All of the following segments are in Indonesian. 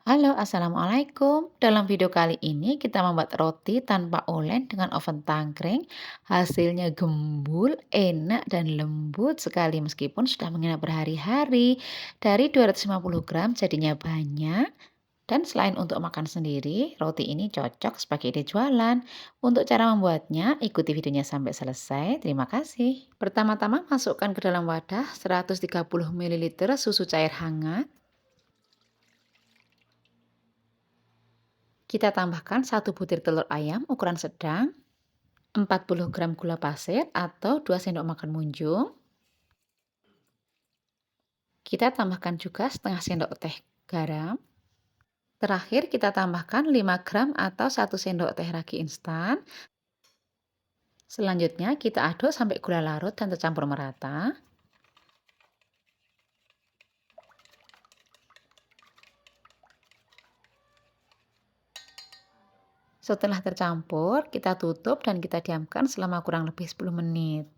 Halo, Assalamualaikum. Dalam video kali ini kita membuat roti tanpa oven dengan oven tangkring. Hasilnya gembul, enak, dan lembut sekali meskipun sudah menginap berhari-hari. Dari 250 gram jadinya banyak. Dan selain untuk makan sendiri, roti ini cocok sebagai ide jualan. Untuk cara membuatnya, ikuti videonya sampai selesai. Terima kasih. Pertama-tama masukkan ke dalam wadah 130 ml susu cair hangat. Kita tambahkan 1 butir telur ayam ukuran sedang, 40 gram gula pasir atau 2 sendok makan munjung. Kita tambahkan juga setengah sendok teh garam. Terakhir kita tambahkan 5 gram atau 1 sendok teh ragi instan. Selanjutnya kita aduk sampai gula larut dan tercampur merata. Setelah tercampur, kita tutup dan kita diamkan selama kurang lebih 10 menit.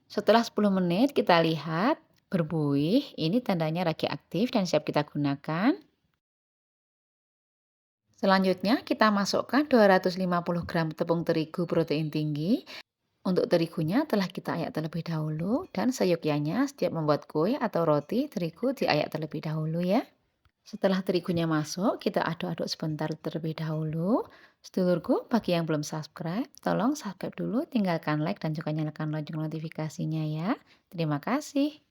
Setelah 10 menit kita lihat berbuih, ini tandanya ragi aktif dan siap kita gunakan. Selanjutnya kita masukkan 250 gram tepung terigu protein tinggi. Untuk terigunya telah kita ayak terlebih dahulu dan seyogyanya setiap membuat kue atau roti terigu diayak terlebih dahulu ya. Setelah terigunya masuk, kita aduk-aduk sebentar terlebih dahulu. Sedulurku, bagi yang belum subscribe, tolong subscribe dulu, tinggalkan like dan juga nyalakan lonceng notifikasinya ya. Terima kasih.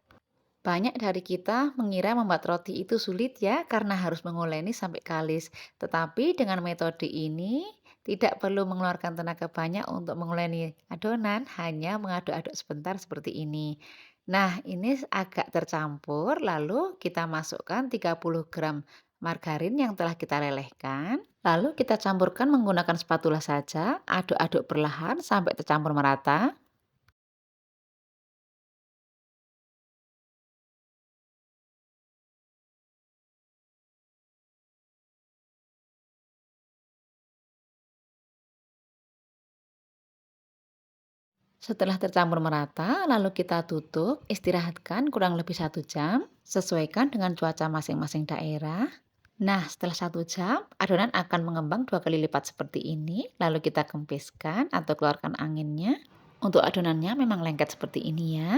Banyak dari kita mengira membuat roti itu sulit ya karena harus menguleni sampai kalis. Tetapi dengan metode ini tidak perlu mengeluarkan tenaga banyak untuk menguleni adonan, hanya mengaduk-aduk sebentar seperti ini. Nah, ini agak tercampur, lalu kita masukkan 30 gram margarin yang telah kita lelehkan. Lalu kita campurkan menggunakan spatula saja, aduk-aduk perlahan sampai tercampur merata. Setelah tercampur merata, lalu kita tutup, istirahatkan kurang lebih 1 jam, sesuaikan dengan cuaca masing-masing daerah. Nah, setelah 1 jam, adonan akan mengembang 2 kali lipat seperti ini, lalu kita kempiskan atau keluarkan anginnya. Untuk adonannya memang lengket seperti ini ya.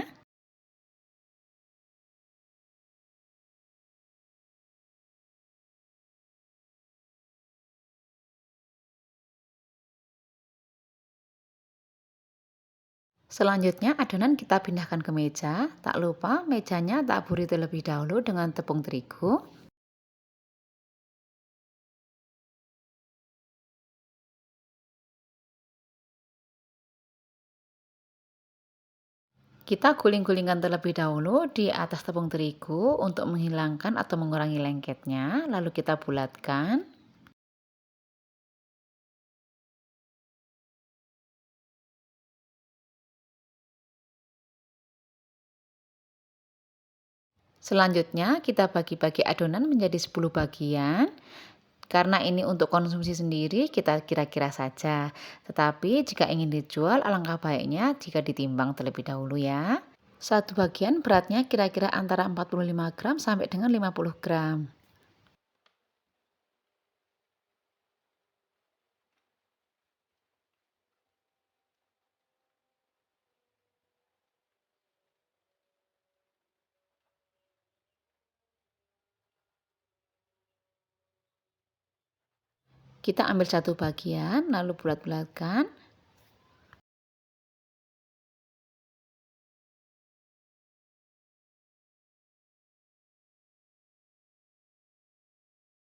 Selanjutnya adonan kita pindahkan ke meja, tak lupa mejanya taburi terlebih dahulu dengan tepung terigu. Kita guling-gulingkan terlebih dahulu di atas tepung terigu untuk menghilangkan atau mengurangi lengketnya, lalu kita bulatkan. Selanjutnya kita bagi-bagi adonan menjadi 10 bagian. Karena ini untuk konsumsi sendiri kita kira-kira saja. Tetapi jika ingin dijual alangkah baiknya jika ditimbang terlebih dahulu ya. Satu bagian beratnya kira-kira antara 45 gram sampai dengan 50 gram. Kita ambil satu bagian lalu bulat-bulatkan.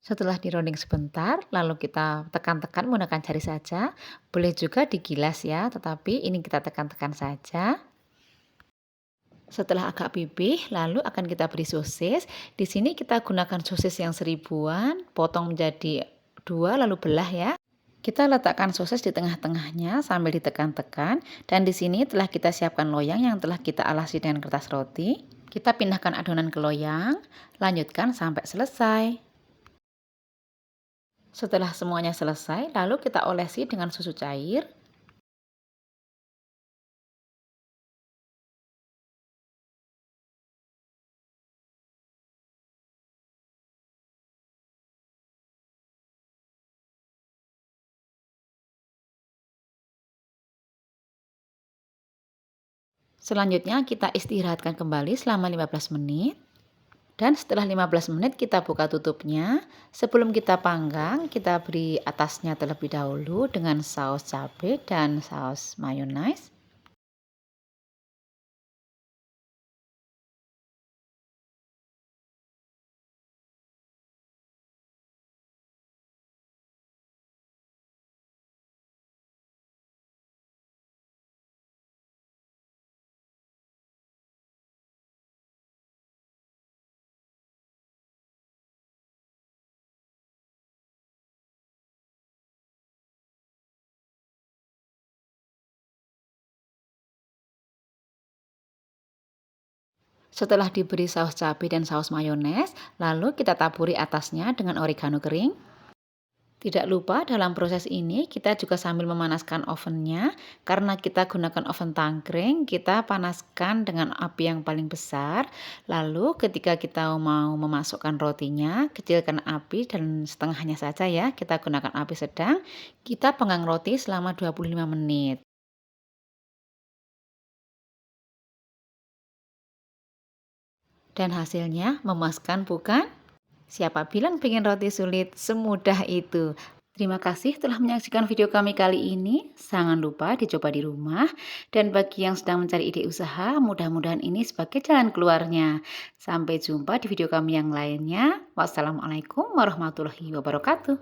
Setelah dironding sebentar, lalu kita tekan-tekan menggunakan jari saja. Boleh juga digilas ya, tetapi ini kita tekan-tekan saja. Setelah agak pipih, lalu akan kita beri sosis. Di sini kita gunakan sosis yang 1000-an, potong menjadi 2 lalu belah ya. Kita letakkan sosis di tengah-tengahnya sambil ditekan-tekan dan di sini telah kita siapkan loyang yang telah kita alasi dengan kertas roti. Kita pindahkan adonan ke loyang, lanjutkan sampai selesai. Setelah semuanya selesai, lalu kita olesi dengan susu cair. Selanjutnya kita istirahatkan kembali selama 15 menit. Dan setelah 15 menit kita buka tutupnya. Sebelum kita panggang, kita beri atasnya terlebih dahulu dengan saus cabai dan saus mayonnaise. Setelah diberi saus cabai dan saus mayonnaise, lalu kita taburi atasnya dengan oregano kering. Tidak lupa dalam proses ini kita juga sambil memanaskan ovennya. Karena kita gunakan oven tangkring, kita panaskan dengan api yang paling besar. Lalu ketika kita mau memasukkan rotinya, kecilkan api dan setengahnya saja ya. Kita gunakan api sedang. Kita panggang roti selama 25 menit. Dan hasilnya memuaskan bukan? Siapa bilang bikin roti sulit? Semudah itu. Terima kasih telah menyaksikan video kami kali ini. Jangan lupa dicoba di rumah. Dan bagi yang sedang mencari ide usaha, mudah-mudahan ini sebagai jalan keluarnya. Sampai jumpa di video kami yang lainnya. Wassalamualaikum warahmatullahi wabarakatuh.